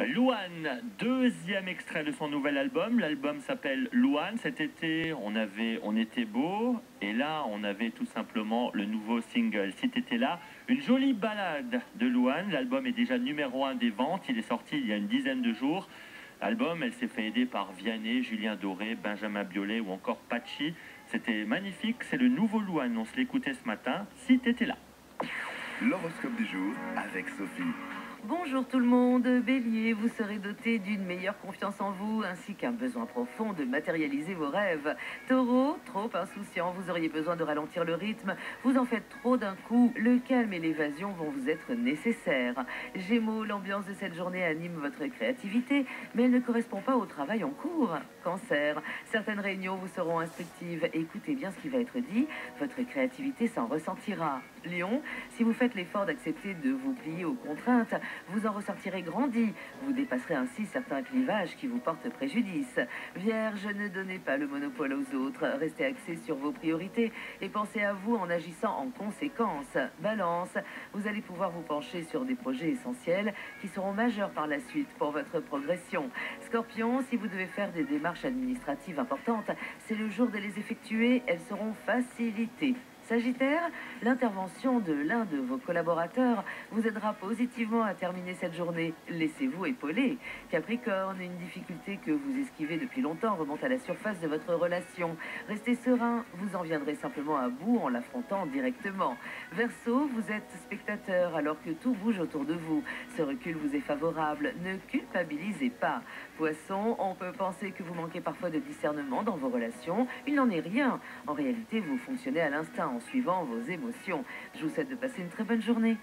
Louane, deuxième extrait de son nouvel album. L'album s'appelle Louane. Cet été, on était beau. Et là, on avait tout simplement le nouveau single Si t'étais là. Une jolie balade de Louane. L'album est déjà numéro 1 des ventes. Il est sorti il y a une dizaine de jours. L'album, elle s'est fait aider par Vianney, Julien Doré, Benjamin Biolay ou encore Patchy. C'était magnifique. C'est le nouveau Louane. On se l'écoutait ce matin. Si t'étais là. L'horoscope du jour avec Sophie. Bonjour tout le monde, Bélier, vous serez doté d'une meilleure confiance en vous ainsi qu'un besoin profond de matérialiser vos rêves. Taureau, trop insouciant, vous auriez besoin de ralentir le rythme, vous en faites trop d'un coup, le calme et l'évasion vont vous être nécessaires. Gémeaux, l'ambiance de cette journée anime votre créativité, mais elle ne correspond pas au travail en cours. Cancer, certaines réunions vous seront instructives, écoutez bien ce qui va être dit, votre créativité s'en ressentira. Lion, si vous faites l'effort d'accepter de vous plier aux contraintes, vous en ressortirez grandi. Vous dépasserez ainsi certains clivages qui vous portent préjudice. Vierge, ne donnez pas le monopole aux autres. Restez axé sur vos priorités et pensez à vous en agissant en conséquence. Balance, vous allez pouvoir vous pencher sur des projets essentiels qui seront majeurs par la suite pour votre progression. Scorpion, si vous devez faire des démarches administratives importantes, c'est le jour de les effectuer. Elles seront facilitées. Sagittaire, l'intervention de l'un de vos collaborateurs vous aidera positivement à terminer cette journée. Laissez-vous épauler. Capricorne, une difficulté que vous esquivez depuis longtemps remonte à la surface de votre relation. Restez serein, vous en viendrez simplement à bout en l'affrontant directement. Verseau, vous êtes spectateur alors que tout bouge autour de vous. Ce recul vous est favorable, ne culpabilisez pas. Poisson, on peut penser que vous manquez parfois de discernement dans vos relations. Il n'en est rien. En réalité, vous fonctionnez à l'instinct en suivant vos émotions. Je vous souhaite de passer une très bonne journée.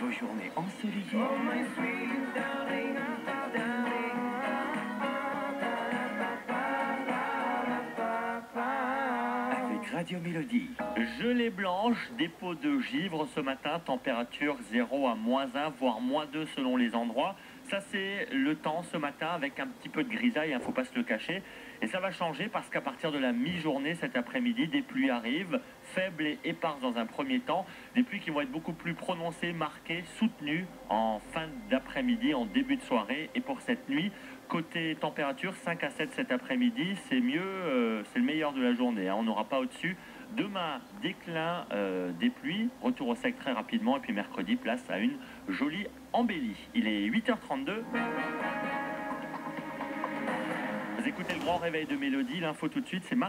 Vos journées ensoleillées. Avec Radio Mélodie. Gelée blanche, dépôt de givre ce matin, température 0 à -1, voire -2 selon les endroits. Ça, c'est le temps ce matin avec un petit peu de grisaille, il ne faut pas se le cacher. Et ça va changer parce qu'à partir de la mi-journée cet après-midi, des pluies arrivent, faibles et éparses dans un premier temps. Des pluies qui vont être beaucoup plus prononcées, marquées, soutenues en fin d'après-midi, en début de soirée. Et pour cette nuit, côté température, 5 à 7 cet après-midi, c'est mieux, c'est le meilleur de la journée. On n'aura pas au-dessus. Demain, déclin des pluies, retour au sec très rapidement. Et puis mercredi, place à une jolie embellie. Il est 8h32. Vous écoutez le grand réveil de Mélodie. L'info tout de suite, c'est Marie.